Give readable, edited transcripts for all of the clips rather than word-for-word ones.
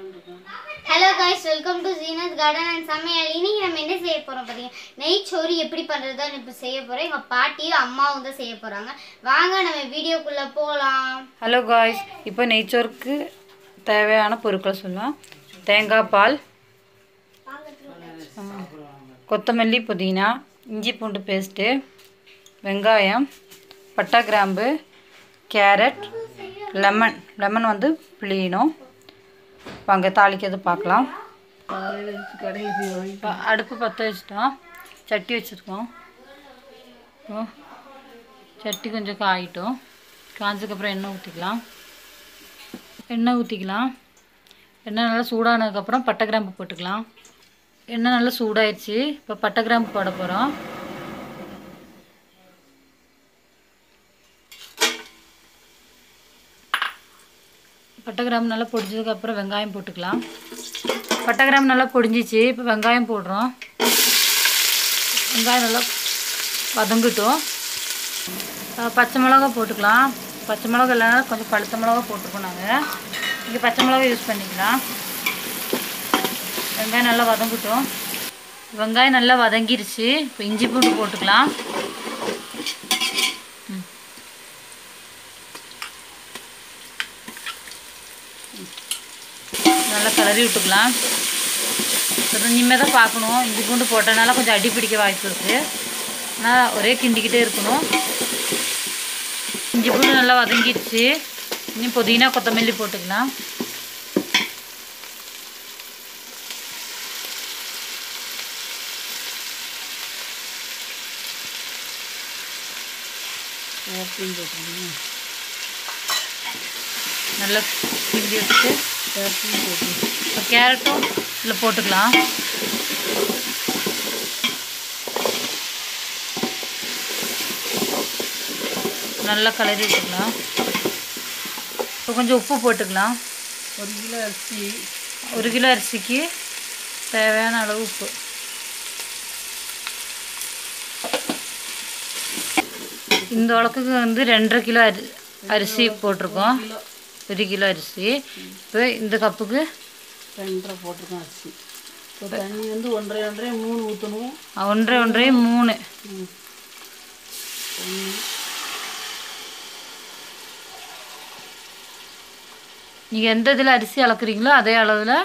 Hello guys, welcome to Zeena's Garden and சமையல். இன்னைக்கு நம்ம என்ன செய்ய போறோம் பாத்தீங்க, நெய் சோறு எப்படி பண்றதுன்னு இப்ப செய்ய போறோம். எங்க பாட்டியும் அம்மாவும் தான் செய்ய போறாங்க. வாங்க நம்ம வீடியோக்குள்ள போலாம். ஹலோ காய்ஸ், இப்போ நெய் சோறுக்கு தேவையான பொருட்கள் சொல்லலாம். தேங்காய் பால், கொத்தமல்லி, புதினா, இஞ்சி பூண்டு பேஸ்ட்டு, வெங்காயம், பட்டை கிராம்பு, கேரட், லெமன் வந்து பிழியணும். வாங்க தாளிக்கிறது பார்க்கலாம். அடுப்பு பற்ற வச்சுட்டோம், சட்டி வச்சுருக்கோம். சட்டி கொஞ்சம் காயிட்டோம். காய்ஞ்சதுக்கப்புறம் எண்ணெய் ஊற்றிக்கலாம். எண்ணெய் நல்லா சூடானதுக்கப்புறம் பட்டை கிராம்பு போட்டுக்கலாம். எண்ணெய் நல்லா சூடாயிடுச்சு. இப்போ பட்டை கிராம்பு போட போகிறோம். பட்டை கிராம்பு நல்லா பொடிஞ்சதுக்கப்புறம் வெங்காயம் போட்டுக்கலாம். பட்டை கிராம்பு நல்லா பொடிஞ்சிச்சு. இப்போ வெங்காயம் போடுறோம். வெங்காயம் நல்லா வதங்கிட்டோம். பச்சை மிளகா போட்டுக்கலாம். பச்சை மிளகா இல்லைன்னா கொஞ்சம் பழுத்த மிளகா போட்டுருக்கோம். நாங்கள் இங்கே பச்சை மிளகா யூஸ் பண்ணிக்கலாம். வெங்காயம் நல்லா வதங்கிட்டோம். வெங்காயம் நல்லா வதங்கிருச்சு. இப்போ இஞ்சி பூண்டு போட்டுக்கலாம். நல்லா கிளறி விட்டுக்கலாம். இனிமேல் தான் பார்க்கணும். இஞ்சி பூண்டு போட்டனால கொஞ்சம் அடி பிடிக்க வாய்ப்பு இருக்குது. ஆனால் ஒரே கிண்டிக்கிட்டே இருக்கணும். இஞ்சி பூண்டு நல்லா வதங்கிடுச்சு. இன்னும் புதினா கொத்தமல்லி போட்டுக்கலாம். நல்லா கிண்டி வச்சுட்டு இப்போ கேரட்டும் இதில் போட்டுக்கலாம். நல்லா கலரி விட்டுக்கலாம். இப்போ கொஞ்சம் உப்பு போட்டுக்கலாம். 1 கிலோ அரிசிக்கு தேவையான அளவு உப்பு. இந்த அளவுக்கு வந்து 2.5 கிலோ அரிசி போட்டிருக்கோம். 1 கிலோ அரிசி. இப்போ இந்த கப்புக்கு 2.5 போட்டிருக்கோம் அரிசி. இப்போ தண்ணி வந்து 1.5 3 ஊற்றணும். 1.5 3. நீங்கள் எந்த இதில் அரிசி அளக்குறீங்களோ அதே அளவில்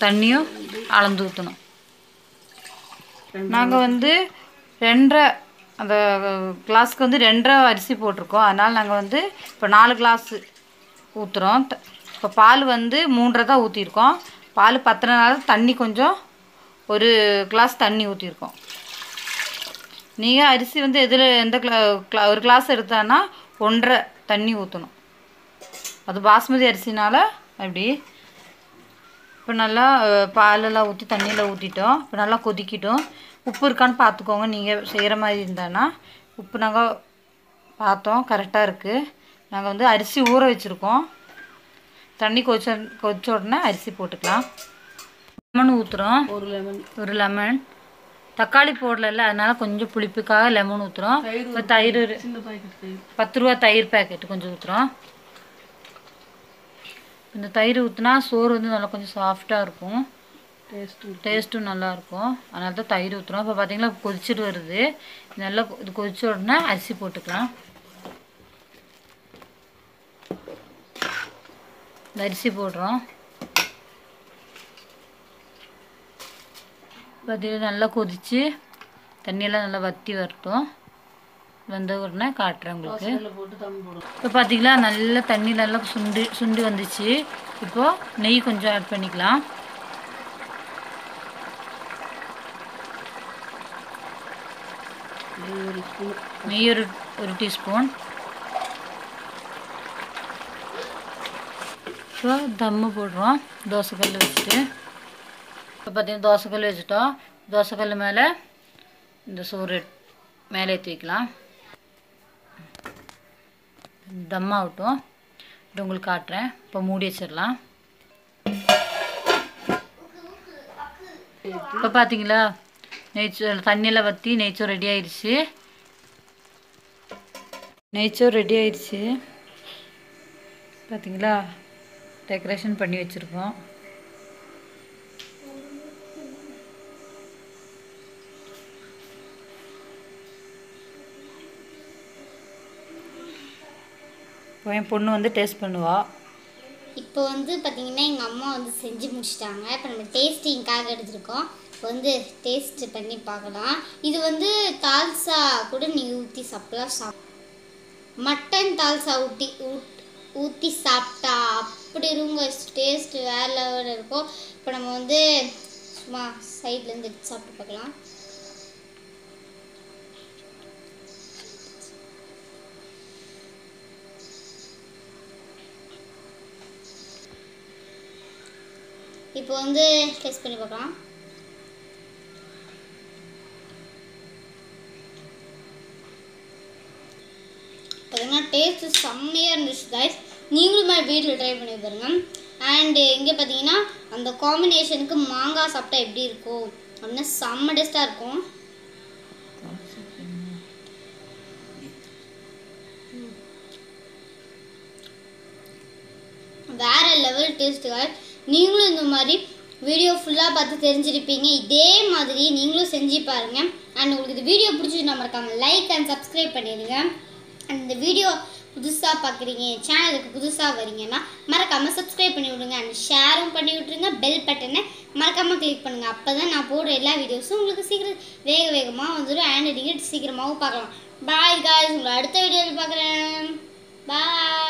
தண்ணியும் அளந்து ஊற்றணும். நாங்கள் வந்து 2.5 அந்த கிளாஸுக்கு வந்து 2.5 அரிசி போட்டிருக்கோம். அதனால் நாங்கள் வந்து இப்போ 4 கிளாஸு ஊற்றுறோம். இப்போ பால் வந்து 3.5 தான் ஊற்றிருக்கோம். பால் பத்திரனால தண்ணி கொஞ்சம் 1 கிளாஸ் தண்ணி ஊற்றிருக்கோம். நீங்கள் அரிசி வந்து எதில் எந்த ஒரு கிளாஸ் எடுத்தான்னா 1.5 தண்ணி ஊற்றணும். அது பாஸ்மதி அரிசினால் அப்படி. இப்போ நல்லா பாலெல்லாம் ஊற்றி தண்ணியில் ஊற்றிட்டோம். இப்போ நல்லா கொதிக்கிட்டோம். உப்பு இருக்கான்னு பார்த்துக்கோங்க. நீங்கள் செய்கிற மாதிரி இருந்தானா உப்பு நாங்கள் பார்த்தோம், கரெக்டாக இருக்குது. நாங்கள் வந்து அரிசி ஊற வச்சுருக்கோம். தண்ணி கொதிச்ச உடனே அரிசி போட்டுக்கலாம். லெமன் ஊற்றுறோம். ஒரு லெமன். தக்காளி போடல, அதனால் கொஞ்சம் புளிப்புக்காக லெமன் ஊற்றுறோம். இப்போ தயிர் 10 ரூபா தயிர் பேக்கெட்டு கொஞ்சம் ஊற்றுறோம். இந்த தயிர் ஊற்றினா சோறு வந்து நல்லா கொஞ்சம் சாஃப்டாக இருக்கும். டேஸ்ட்டும் நல்லாயிருக்கும். அதனால தான் தயிர் ஊற்றுறோம். இப்போ பார்த்தீங்களா கொதிச்சுட்டு வருது. நல்லா இது கொதிச்ச உடனே அரிசி போட்டுக்கலாம். இந்த அரிசி போடுறோம். பார்த்தீங்கன்னா நல்லா கொதித்து தண்ணியெல்லாம் நல்லா வற்றி வரட்டும். வந்த உடனே காட்டுறேன் உங்களுக்கு. இப்போ பார்த்தீங்களா நல்லா தண்ணி நல்லா சுண்டி வந்துச்சு. இப்போது நெய் கொஞ்சம் ஆட் பண்ணிக்கலாம். நெய் ஒரு டீஸ்பூன். இப்போ தம்மு போடுறோம். தோசைக்கல் வச்சுட்டு. இப்போ பார்த்தீங்கன்னா தோசைக்கல் வச்சுட்டோம். தோசைக்கல் மேலே இந்த சோறு மேலே ஏற்றி வைக்கலாம். தம்மாகட்டும். இது உங்களுக்கு காட்டுறேன். இப்போ மூடி வச்சிடலாம். இப்போ பார்த்தீங்களா நெய்ச்சோறு தண்ணியில் வற்றி நெய்ச்சோறு ரெடி ஆயிடுச்சு. நெய்ச்சோறு ரெடி ஆயிடுச்சு. பார்த்தீங்களா டெக்கரேஷன் பண்ணி வச்சுருக்கோம். இப்போ என் பொண்ணு வந்து டேஸ்ட் பண்ணுவா. இப்போ வந்து பார்த்தீங்கன்னா எங்கள் அம்மா வந்து செஞ்சு முடிச்சிட்டாங்க. இப்போ நம்ம டேஸ்டிங்காக எடுத்துருக்கோம். இப்போ வந்து டேஸ்ட் பண்ணி பார்க்கலாம். இது வந்து தால்சா கூட நீங்கள் ஊற்றி சாப்பிடலாம். மட்டன் தால்சா ஊற்றி சாப்பிட்டா அப்படி இருங்க, டேஸ்ட் வேறு லெவலில் இருக்கும். இப்போ நம்ம வந்து சும்மா சைட்லேருந்து எடுத்து சாப்பிட்டு பார்க்கலாம். இப்போ வந்து டேஸ்ட் பண்ணி பார்க்கலாம். பார்த்தீங்கன்னா டேஸ்ட்டு செம்மையாக இருந்துச்சு கைஸ். நீங்களுமே வீட்டில் ட்ரை பண்ணி பாருங்கள். அண்டு இங்கே பார்த்தீங்கன்னா அந்த காம்பினேஷனுக்கு மாங்காய் சாப்பிட்டா எப்படி இருக்கும் அப்படின்னா செம்ம டேஸ்ட்டாக இருக்கும். வேறு லெவல் டேஸ்ட்டு கைஸ். நீங்களும் இந்த மாதிரி வீடியோ ஃபுல்லாக பார்த்து தெரிஞ்சிருப்பீங்க. இதே மாதிரி நீங்களும் செஞ்சு பாருங்கள். அண்ட் உங்களுக்கு இந்த வீடியோ பிடிச்சிருந்தா மறக்காமல் லைக் அண்ட் சப்ஸ்கிரைப் பண்ணிடுங்க. அண்ட் இந்த வீடியோ புதுசாக பார்க்குறீங்க, சேனலுக்கு புதுசாக வரீங்கன்னா மறக்காமல் சப்ஸ்கிரைப் பண்ணி விடுங்க. அண்ட் ஷேரும் பண்ணி விட்ருங்க. பெல் பட்டனை மறக்காமல் கிளிக் பண்ணுங்கள். அப்போ தான் நான் போடுற எல்லா வீடியோஸும் உங்களுக்கு சீக்கிரம் வேகமாக வந்துடும். அண்ட் நீங்கள் சீக்கிரமாகவும் பார்க்கலாம். பாய் காய்ஸ், உங்களை அடுத்த வீடியோவில் பார்க்குறேன். பாய்.